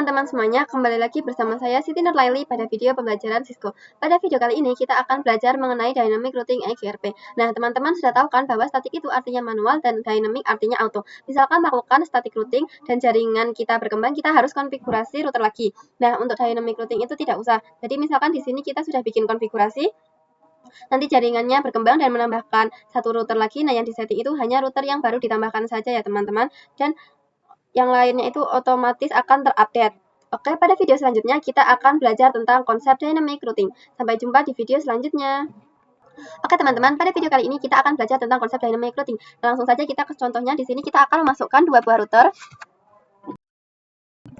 teman-teman semuanya, kembali lagi bersama saya Siti Nurlaili pada video pembelajaran Cisco. Pada video kali ini kita akan belajar mengenai Dynamic Routing EGRP. Nah, teman-teman sudah tahu kan bahwa static itu artinya manual dan dynamic artinya auto. Misalkan melakukan static routing dan jaringan kita berkembang, kita harus konfigurasi router lagi. Nah, untuk dynamic routing itu tidak usah. Jadi misalkan di sini kita sudah bikin konfigurasi, nanti jaringannya berkembang dan menambahkan satu router lagi. Nah, yang disetting itu hanya router yang baru ditambahkan saja ya teman-teman. Dan yang lainnya itu otomatis akan terupdate. Oke, pada video selanjutnya kita akan belajar tentang konsep dynamic routing. Sampai jumpa di video selanjutnya. Oke teman-teman, pada video kali ini kita akan belajar tentang konsep dynamic routing. Langsung saja kita ke contohnya. Di sini kita akan memasukkan dua buah router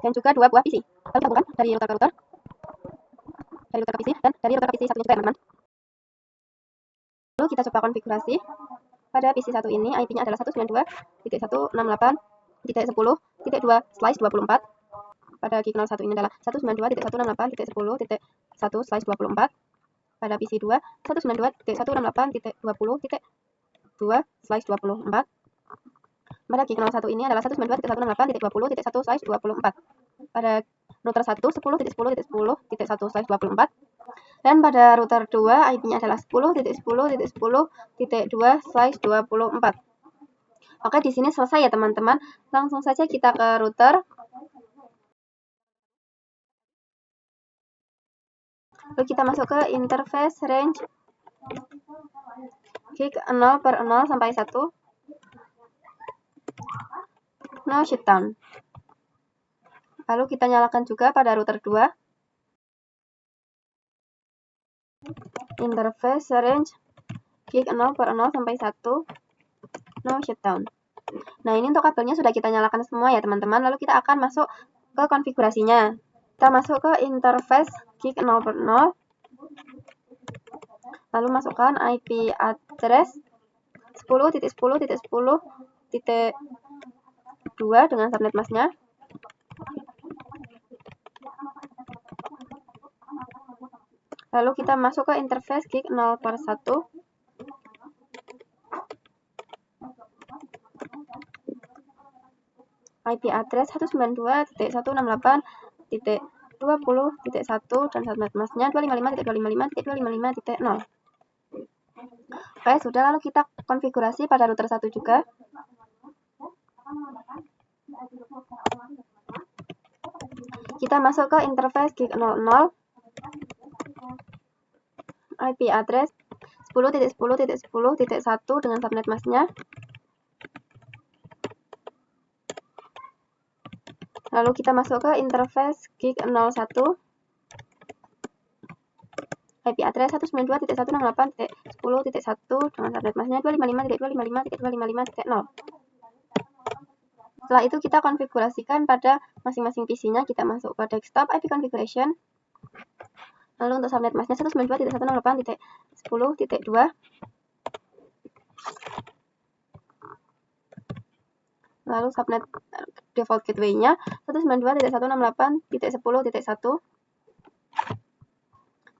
dan juga dua buah PC. Lalu gabungkan dari router ke router, dari router ke PC dan dari router ke PC satunya juga teman-teman. Lalu kita coba konfigurasi. Pada PC satu ini IP-nya adalah 192.168.10.2/24. Pada gig 01 ini adalah 192.168.10.1/24. Pada PC 2 192.168.20.2/24. Pada gig 01 ini adalah 192.168.20.1/24. Pada router 1 10.10.10.1/24. Dan pada router 2 IP-nya adalah 10.10.10.2/24. Oke, di sini selesai ya teman-teman. Langsung saja kita ke router. Lalu kita masuk ke interface range gig 0/0 sampai 1. No shutdown. Lalu kita nyalakan juga pada router 2. Interface range gig 0/0 sampai 1. No shutdown. Nah, ini untuk kabelnya sudah kita nyalakan semua ya teman-teman. Lalu kita akan masuk ke konfigurasinya. Kita masuk ke interface gig 0/0. Lalu masukkan IP address 10.10.10.2 dengan subnet masknya. Lalu kita masuk ke interface gig 0/1. IP address 192.168.20.1 dan subnet masknya 255.255.255.0. Oke, sudah. Lalu kita konfigurasi pada router 1 juga. Kita masuk ke interface gig 00. IP address 10.10.10.1 dengan subnet masknya. Lalu kita masuk ke interface gig 01. IP address 192.168.10.1 dengan subnet masknya 255.255.255.0. Setelah itu kita konfigurasikan pada masing-masing PC-nya. Kita masuk ke desktop IP configuration. Lalu untuk subnet masknya 192.168.10.2. Lalu subnet default gateway-nya 192.168.10.1.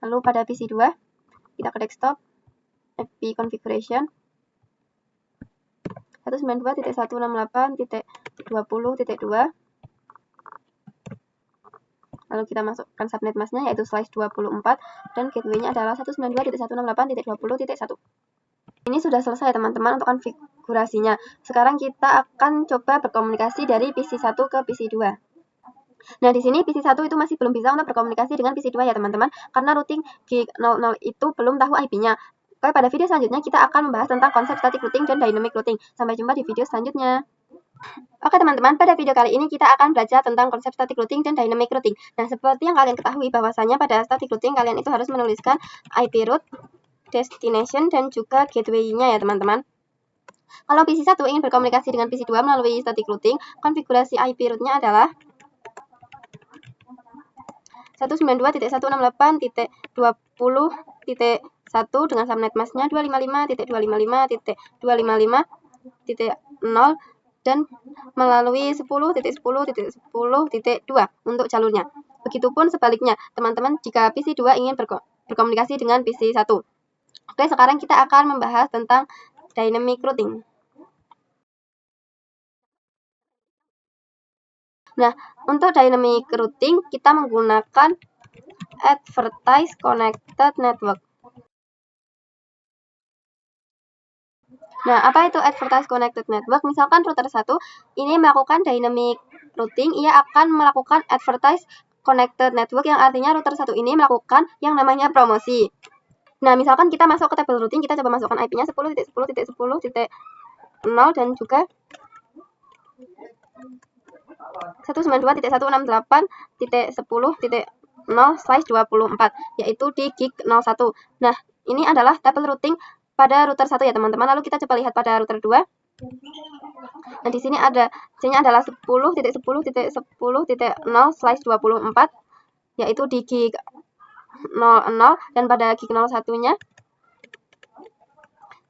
Lalu pada PC 2 kita ke desktop IP configuration 192.168.20.2. Lalu kita masukkan subnet masknya yaitu /24 dan gateway-nya adalah 192.168.20.1. Ini sudah selesai teman-teman untuk konfigurasinya. Sekarang kita akan coba berkomunikasi dari PC 1 ke PC 2. Nah, di sini PC 1 itu masih belum bisa untuk berkomunikasi dengan PC 2 ya teman-teman, karena routing gig 00 itu belum tahu IP-nya. Oke, pada video selanjutnya kita akan membahas tentang konsep static routing dan dynamic routing. Sampai jumpa di video selanjutnya. Oke teman-teman, pada video kali ini kita akan belajar tentang konsep static routing dan dynamic routing. Nah, seperti yang kalian ketahui bahwasanya pada static routing kalian itu harus menuliskan IP route, destination, dan juga gateway-nya ya teman-teman. Kalau PC 1 ingin berkomunikasi dengan PC 2 melalui static routing, konfigurasi IP route-nya adalah 192.168.20.1 dengan subnet masknya 255.255.255.0 dan melalui 10.10.10.2 untuk jalurnya. Begitupun sebaliknya, teman-teman, jika PC 2 ingin berkomunikasi dengan PC 1. Oke, sekarang kita akan membahas tentang dynamic routing. Nah, untuk dynamic routing kita menggunakan advertise connected network. Nah, apa itu advertise connected network? Misalkan router 1 ini melakukan dynamic routing, ia akan melakukan advertise connected network yang artinya router 1 ini melakukan yang namanya promosi. Nah, misalkan kita masuk ke tabel routing, kita coba masukkan IP-nya 10.10.10.0 dan juga 192.168.10.0/24, yaitu di gig 01. Nah, ini adalah tabel routing pada router 1 ya teman-teman. Lalu kita coba lihat pada router 2. Nah, di sini ada C-nya adalah 10.10.10.0/24, yaitu di gig 00, dan pada gig 01-nya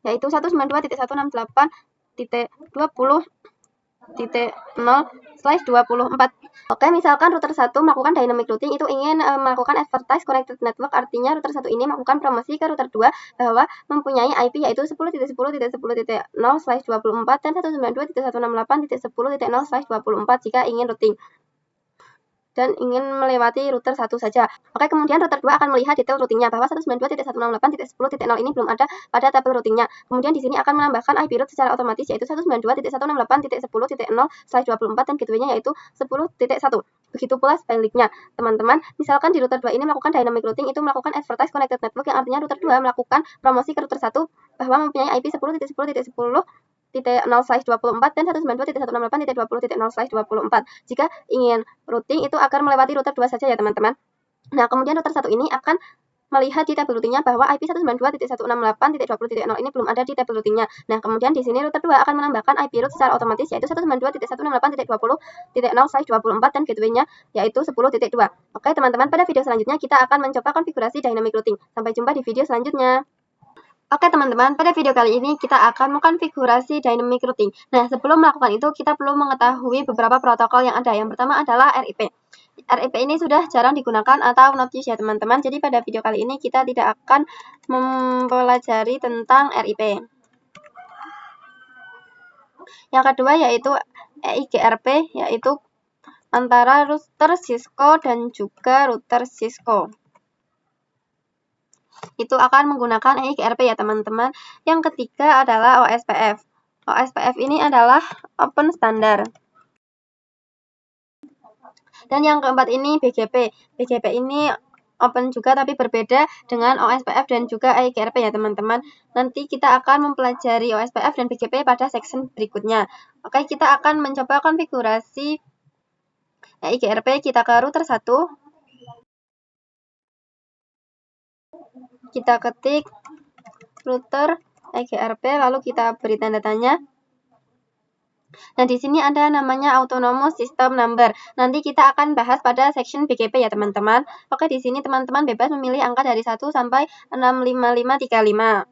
yaitu 192.168.20.0/24. Oke, misalkan router 1 melakukan dynamic routing, itu ingin melakukan advertise connected network, artinya router 1 ini melakukan promosi ke router 2 bahwa mempunyai IP yaitu 10.10.10.0/24 dan 192.168.10.0/24 jika ingin routing dan ingin melewati router 1 saja. Oke, kemudian router 2 akan melihat detail routingnya bahwa 192.168.10.0 ini belum ada pada tabel routingnya. Kemudian di sini akan menambahkan IP route secara otomatis yaitu 192.168.10.0/24 dan gateway-nya yaitu 10.1. Begitu pula sebaliknya, teman-teman. Misalkan di router 2 ini melakukan dynamic routing, itu melakukan advertise connected network yang artinya router 2 melakukan promosi ke router 1 bahwa mempunyai IP 10.10.10.0/24 dan 192.168.20.0/24. Jika ingin routing itu akan melewati router 2 saja ya teman-teman. Nah, kemudian router 1 ini akan melihat di tabel routingnya bahwa IP 192.168.20.0 ini belum ada di tabel routingnya. Nah, kemudian di sini router 2 akan menambahkan IP route secara otomatis yaitu 192.168.20.0/24 dan gateway-nya yaitu 10.2. Oke, teman-teman, pada video selanjutnya kita akan mencoba konfigurasi dynamic routing. Sampai jumpa di video selanjutnya. Oke teman-teman, pada video kali ini kita akan mengkonfigurasi dynamic routing. Nah, sebelum melakukan itu kita perlu mengetahui beberapa protokol yang ada. Yang pertama adalah RIP. RIP ini sudah jarang digunakan atau not use ya teman-teman. Jadi pada video kali ini kita tidak akan mempelajari tentang RIP. Yang kedua yaitu EIGRP, yaitu antara router Cisco dan juga router Cisco. Itu akan menggunakan EIGRP ya teman-teman. Yang ketiga adalah OSPF. OSPF ini adalah open standar. Dan yang keempat ini BGP. BGP ini open juga tapi berbeda dengan OSPF dan juga EIGRP ya teman-teman. Nanti kita akan mempelajari OSPF dan BGP pada section berikutnya. Oke, kita akan mencoba konfigurasi EIGRP. Kita ke router 1. Kita ketik router EIGRP, lalu kita beri tanda tanya. Nah, di sini ada namanya autonomous system number. Nanti kita akan bahas pada section BGP ya, teman-teman. Oke, di sini teman-teman bebas memilih angka dari 1 sampai 65535.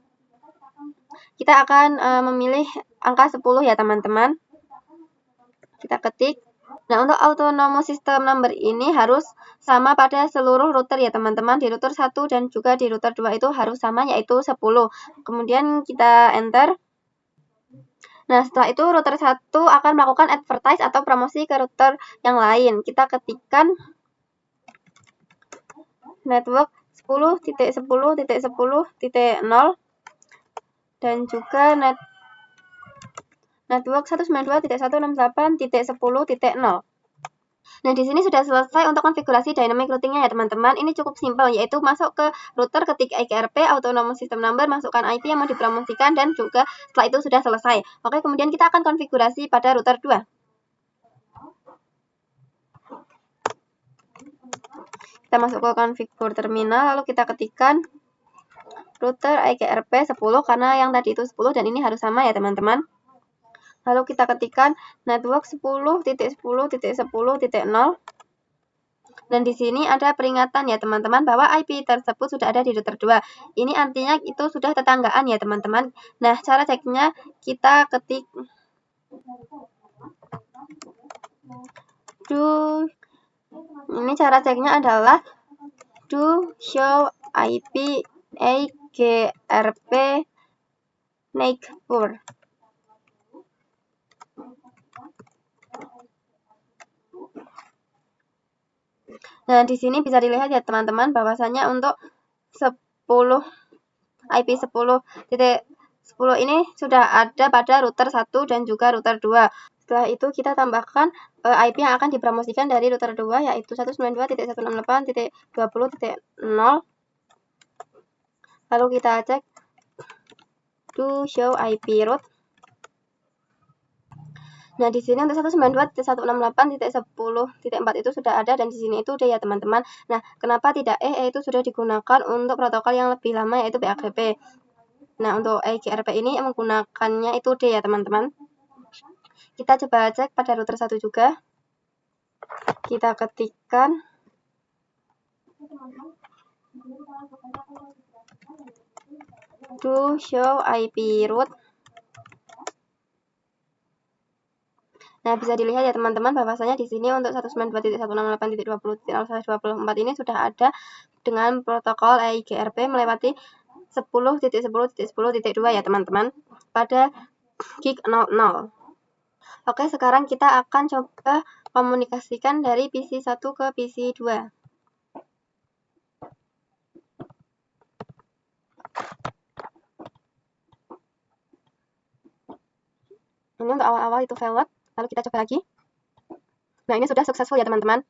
Kita akan memilih angka 10 ya, teman-teman. Kita ketik. Nah, untuk autonomous system number ini harus sama pada seluruh router ya teman-teman. Di router 1 dan juga di router 2 itu harus sama, yaitu 10. Kemudian kita enter. Nah, setelah itu router 1 akan melakukan advertise atau promosi ke router yang lain. Kita ketikkan network 10.10.10.0 dan juga network 192.168.10.0. Nah, di sini sudah selesai untuk konfigurasi dynamic routingnya ya teman-teman. Ini cukup simpel, yaitu masuk ke router, ketik EIGRP, autonomous system number, masukkan IP yang mau dipromosikan, dan juga setelah itu sudah selesai. Oke, kemudian kita akan konfigurasi pada router 2. Kita masuk ke configure terminal, lalu kita ketikkan router EIGRP 10 karena yang tadi itu 10 dan ini harus sama ya teman-teman. Lalu kita ketikkan network 10.10.10.0 dan di sini ada peringatan ya teman-teman bahwa IP tersebut sudah ada di router 2. Ini artinya itu sudah tetanggaan ya teman-teman. Nah, cara ceknya kita ketik ini cara ceknya adalah do show IP EIGRP neighbor. Nah, di sini bisa dilihat ya teman-teman bahwasanya untuk 10 IP 10.10 ini sudah ada pada router 1 dan juga router 2. Setelah itu kita tambahkan IP yang akan dipromosikan dari router 2 yaitu 192.168.20.0. Lalu kita cek to show IP route. Nah, di sini untuk 192.168.10.4 itu sudah ada dan di sini itu D ya teman-teman. Nah, kenapa tidak E? Itu sudah digunakan untuk protokol yang lebih lama yaitu PAGP. Nah, untuk EGRP ini menggunakannya itu D ya teman-teman. Kita coba cek pada router 1 juga. Kita ketikkan to show IP route. Nah, bisa dilihat ya teman-teman bahwasanya di sini untuk 192.168.20.0/24 ini sudah ada dengan protokol EIGRP melewati 10.10.10.2 ya teman-teman pada gig 00. Oke, sekarang kita akan coba komunikasikan dari PC 1 ke PC 2. Ini untuk awal-awal itu failed. Lalu kita coba lagi. Nah, ini sudah successful ya teman-teman.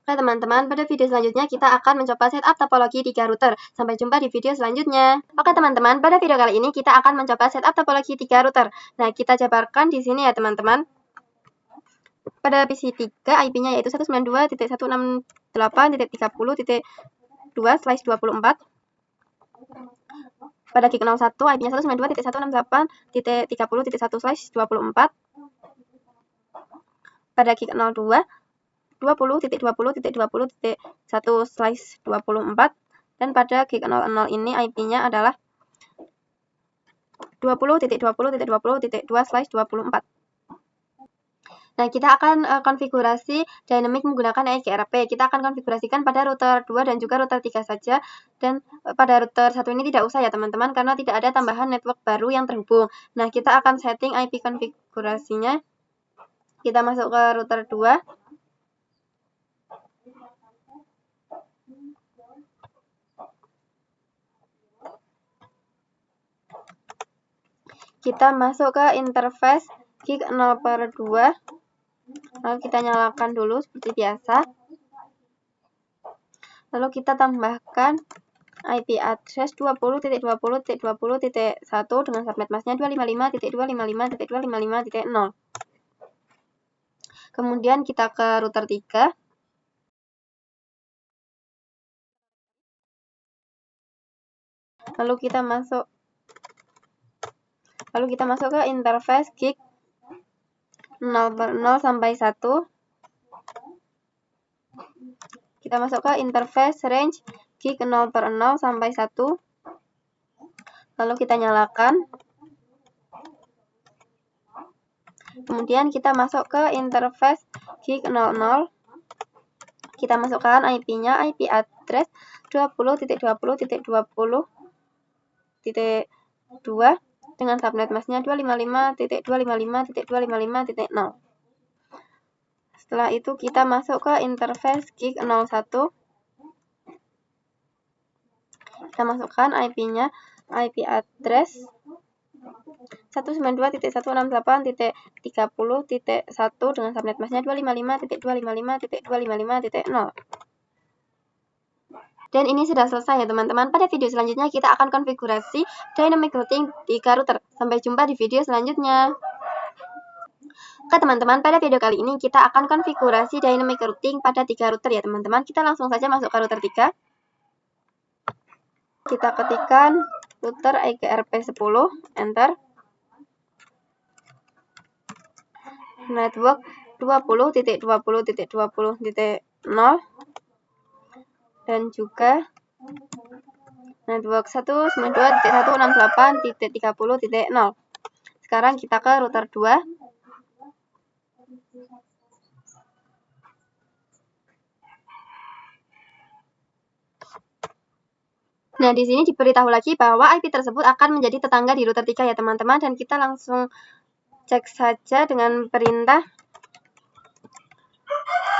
Oke teman-teman, pada video selanjutnya kita akan mencoba setup topologi 3 router. Sampai jumpa di video selanjutnya. Oke teman-teman, pada video kali ini kita akan mencoba setup topologi 3 router. Nah, kita jabarkan di sini ya teman-teman. Pada PC 3 IP-nya yaitu 192.168.30.20/24. Pada gig 01 IP-nya 192.168.30.1/24. Pada gig 02 20.20.20.1/24 dan pada gig 00 ini IP-nya adalah 20.20.20.2/24. Nah, kita akan konfigurasi dynamic menggunakan EIGRP. Kita akan konfigurasikan pada router 2 dan juga router 3 saja. Dan pada router 1 ini tidak usah ya teman-teman, karena tidak ada tambahan network baru yang terhubung. Nah, kita akan setting IP konfigurasinya. Kita masuk ke router 2. Kita masuk ke interface gig 0/2. Lalu kita nyalakan dulu seperti biasa. Lalu kita tambahkan IP address 20.20.20.1 dengan subnet masknya 255.255.255.0. Kemudian kita ke router 3. Lalu kita masuk ke interface gig 0/0 sampai 1. Kita masuk ke interface range gig 0/0 sampai 1. Lalu kita nyalakan. Kemudian kita masuk ke interface gig 00. Kita masukkan IP-nya, IP address 20.20.20.2 dengan subnet masknya 255.255.255.0. Setelah itu kita masuk ke interface gig 01. Kita masukkan IP-nya, IP address 192.168.30.1 dengan subnet masknya 255.255.255.0. Dan ini sudah selesai ya teman-teman. Pada video selanjutnya kita akan konfigurasi dynamic routing 3 router. Sampai jumpa di video selanjutnya. Oke teman-teman, pada video kali ini kita akan konfigurasi dynamic routing pada 3 router ya teman-teman. Kita langsung saja masuk ke router 3. Kita ketikkan router EIGRP 10, enter. Network 20.20.20.0 dan juga network 192.168.30.0. Sekarang kita ke router 2. Nah, di sini diberitahu lagi bahwa IP tersebut akan menjadi tetangga di router 3 ya teman-teman, dan kita langsung cek saja dengan perintah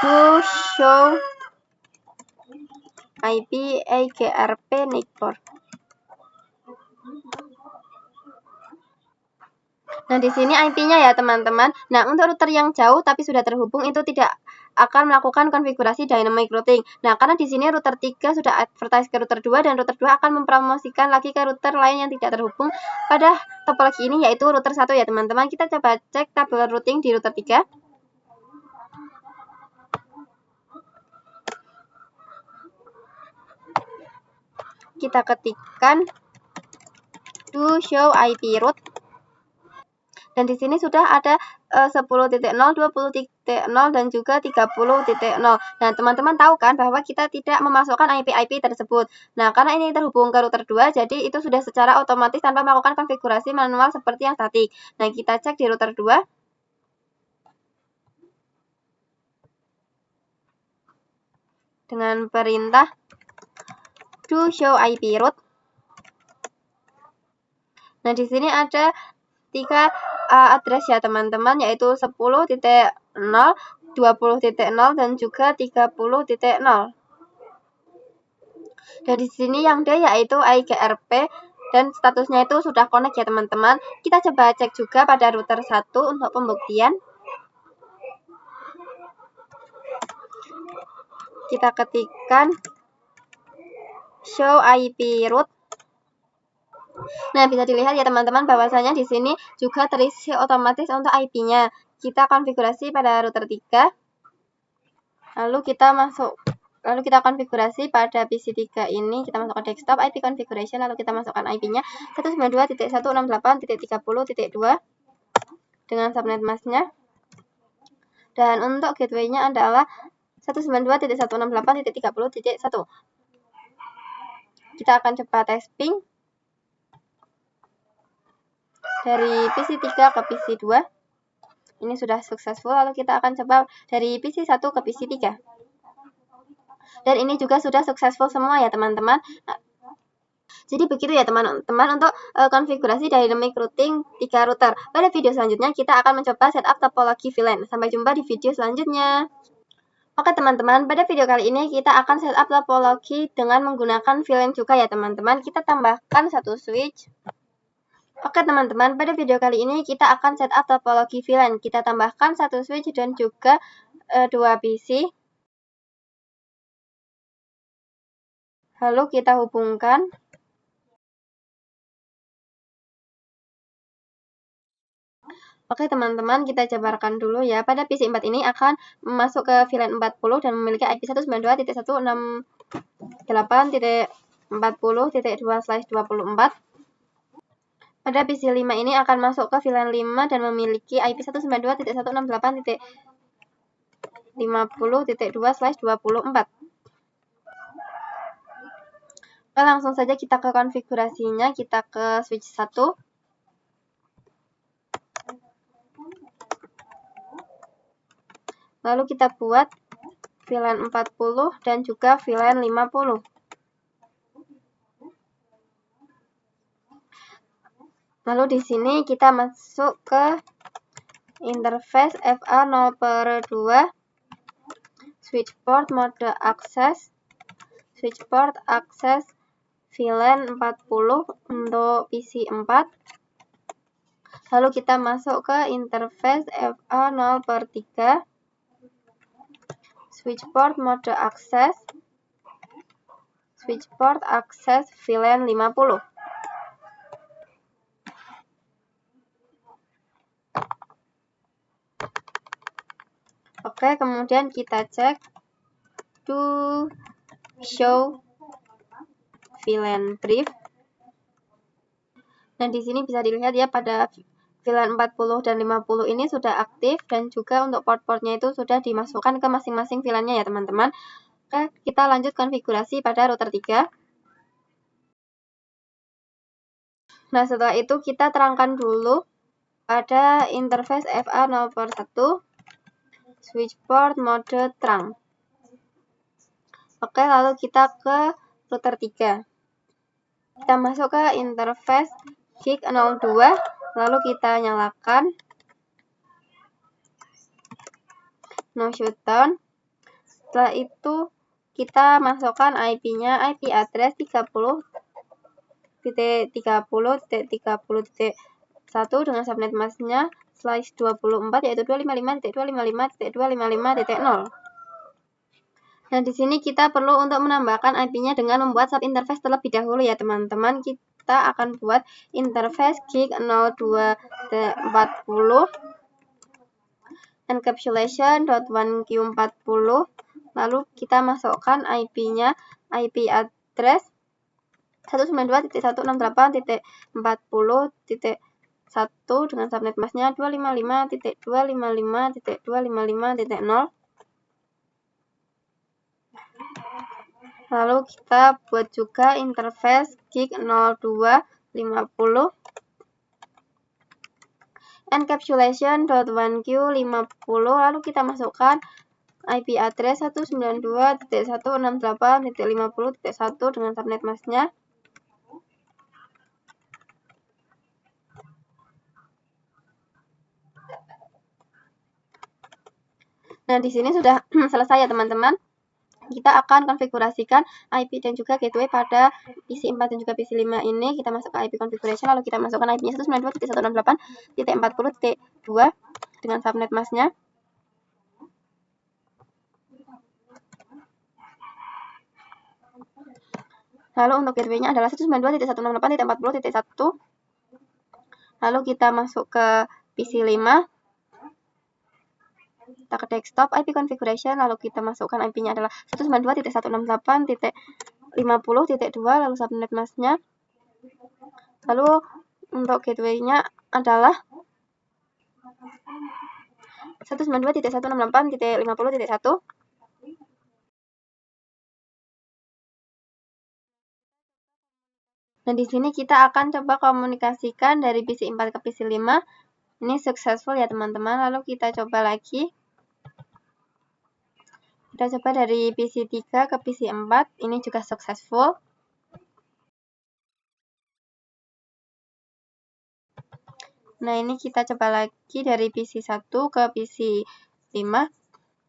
to show IP EGRP NIC4. Nah, di sini IP-nya ya, teman-teman. Nah, untuk router yang jauh tapi sudah terhubung itu tidak akan melakukan konfigurasi dynamic routing. Nah, karena di sini router 3 sudah advertise ke router 2 dan router 2 akan mempromosikan lagi ke router lain yang tidak terhubung pada topologi ini, yaitu router 1 ya, teman-teman. Kita coba cek tabel routing di router 3. Kita ketikkan do show IP route. Dan di sini sudah ada 10.0, 20.0 dan juga 30.0. Nah, teman-teman tahu kan bahwa kita tidak memasukkan IP tersebut. Nah, karena ini terhubung ke router 2, jadi itu sudah secara otomatis tanpa melakukan konfigurasi manual seperti yang tadi. Nah, kita cek di router 2. Dengan perintah do show IP route. Nah, di sini ada 3 address ya, teman-teman, yaitu 10.0, 20.0 dan juga 30.0. Dan di sini yang D yaitu EGRP dan statusnya itu sudah connect ya, teman-teman. Kita coba cek juga pada router 1 untuk pembuktian. Kita ketikkan show IP route. Nah, bisa dilihat ya, teman-teman, bahwasanya di sini juga terisi otomatis untuk IP-nya. Kita konfigurasi pada router 3. Lalu kita konfigurasi pada PC 3 ini. Kita masuk ke desktop IP configuration, lalu kita masukkan IP-nya 192.168.30.2 dengan subnet mask-nya. Dan untuk gateway-nya adalah 192.168.30.1. Kita akan coba testing dari PC 3 ke PC 2. Ini sudah successful, lalu kita akan coba dari PC 1 ke PC 3. Dan ini juga sudah successful semua ya, teman-teman. Nah, jadi begitu ya, teman-teman, untuk konfigurasi dynamic routing 3 router. Pada video selanjutnya kita akan mencoba setup topologi VLAN. Sampai jumpa di video selanjutnya. Oke, teman-teman, pada video kali ini kita akan setup topologi dengan menggunakan VLAN juga ya, teman-teman. Kita tambahkan satu switch. Oke, teman-teman, pada video kali ini kita akan setup topologi VLAN. Kita tambahkan satu switch dan juga 2 PC. Lalu kita hubungkan. Oke, teman-teman, kita jabarkan dulu ya. Pada PC 4 ini akan masuk ke VLAN 40 dan memiliki IP 192.168.40.2/24. Pada PC 5 ini akan masuk ke VLAN 5 dan memiliki IP 192.168.50.2/24. Oke, langsung saja kita ke konfigurasinya. Kita ke switch 1. Lalu kita buat VLAN 40 dan juga VLAN 50. Lalu di sini kita masuk ke interface FA0/2, switchport mode access, switchport access VLAN 40 untuk PC 4. Lalu kita masuk ke interface FA0/3, switchport mode access, switchport access VLAN 50. Oke, kemudian kita cek to show VLAN brief. Dan di sini bisa dilihat ya, pada VLAN 40 dan 50 ini sudah aktif dan juga untuk port-portnya itu sudah dimasukkan ke masing-masing VLAN-nya ya, teman-teman. Oke, kita lanjut konfigurasi pada router 3. Nah, setelah itu kita terangkan dulu pada interface FA0/1, switchport mode terang. Oke, lalu kita ke router 3. Kita masuk ke interface gig 02, lalu kita nyalakan no shutdown. Setelah itu kita masukkan IP-nya, IP address 30.30.30.1 dengan subnet masknya /24 yaitu 255.255.255.0. Nah, di sini kita perlu untuk menambahkan IP-nya dengan membuat subinterface terlebih dahulu ya teman-teman. Kita akan buat interface gig 02.40 encapsulation.1q40, lalu kita masukkan IP-nya, IP address 192.168.40.1 dengan subnet masknya 255.255.255.0. Lalu kita buat juga interface gig 0250 encapsulation.1q50, lalu kita masukkan IP address 192.168.50.1 dengan subnet masknya. Nah, di sini sudah selesai ya teman-teman. Kita akan konfigurasikan IP dan juga gateway pada PC 4 dan juga PC 5 ini. Kita masuk ke IP configuration, lalu kita masukkan IP-nya 192.168.40.2 dengan subnet masknya. Lalu untuk gateway-nya adalah 192.168.40.1. Lalu kita masuk ke PC 5. Kita ke desktop, IP configuration, lalu kita masukkan IP-nya adalah 192.168.50.2, lalu subnet masknya. Lalu untuk gateway-nya adalah 192.168.50.1. Nah, di sini kita akan coba komunikasikan dari PC 4 ke PC 5. Ini successful ya teman-teman. Lalu kita coba lagi. Kita coba dari PC 3 ke PC 4. Ini juga successful. Nah, ini kita coba lagi dari PC 1 ke PC 5.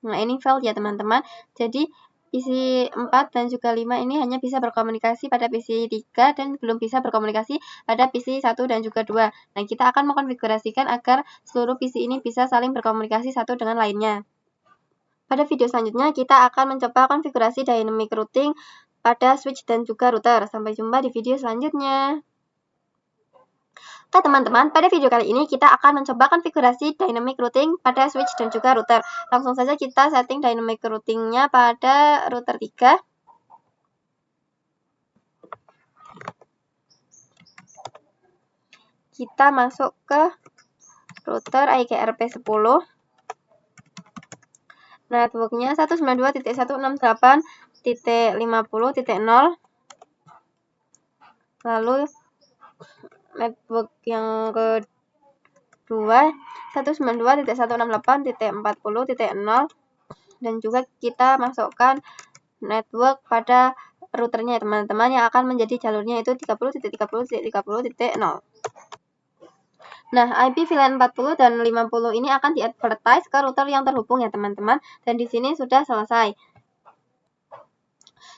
Nah, ini failed ya teman-teman. Jadi PC 4 dan juga 5 ini hanya bisa berkomunikasi pada PC 3 dan belum bisa berkomunikasi pada PC 1 dan juga 2. Nah, kita akan mengkonfigurasikan agar seluruh PC ini bisa saling berkomunikasi satu dengan lainnya. Pada video selanjutnya, kita akan mencoba konfigurasi dynamic routing pada switch dan juga router. Sampai jumpa di video selanjutnya. Oke teman-teman, pada video kali ini kita akan mencoba konfigurasi dynamic routing pada switch dan juga router. Langsung saja kita setting dynamic routingnya pada router 3. Kita masuk ke router IGRP 10. Networknya 192.168.50.0. Lalu network yang kedua 192.168.40.0, dan juga kita masukkan network pada routernya teman-teman yang akan menjadi jalurnya itu 30.30.30.0. Nah, IP VLAN 40 dan 50 ini akan di-advertise ke router yang terhubung ya teman-teman, dan di sini sudah selesai.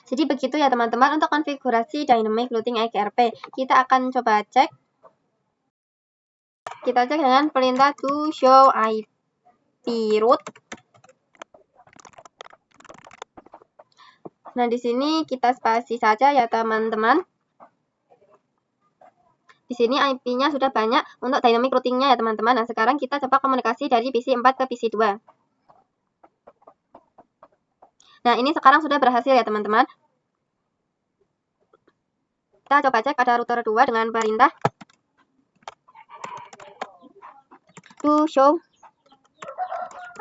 Jadi begitu ya teman-teman untuk konfigurasi dynamic routing IGRP. Kita akan coba cek. Kita cek dengan perintah to show IP route. Nah, di sini kita spasi saja ya teman-teman. Di sini IP-nya sudah banyak untuk dynamic routing-nya ya teman-teman. Nah, sekarang kita coba komunikasi dari PC 4 ke PC 2. Nah, ini sekarang sudah berhasil ya teman-teman. Kita coba cek pada router 2 dengan perintah to show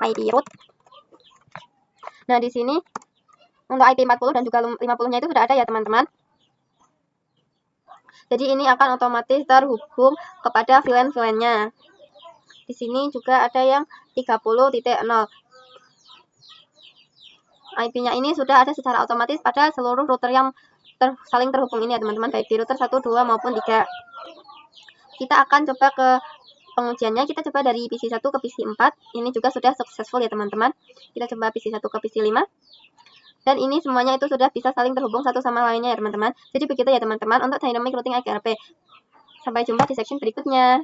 IP route. Nah, di sini untuk IP 40 dan juga 50-nya itu sudah ada ya teman-teman. Jadi ini akan otomatis terhubung kepada VLAN-VLAN-nya. Di sini juga ada yang 30.0. IP-nya ini sudah ada secara otomatis pada seluruh router yang saling terhubung ini ya teman-teman, baik di router 1, 2 maupun 3. Kita akan coba ke pengujiannya. Kita coba dari PC 1 ke PC 4. Ini juga sudah successful ya teman-teman. Kita coba PC 1 ke PC 5. Dan ini semuanya itu sudah bisa saling terhubung satu sama lainnya ya teman-teman. Jadi begitu ya teman-teman untuk dynamic routing XRP. Sampai jumpa di section berikutnya.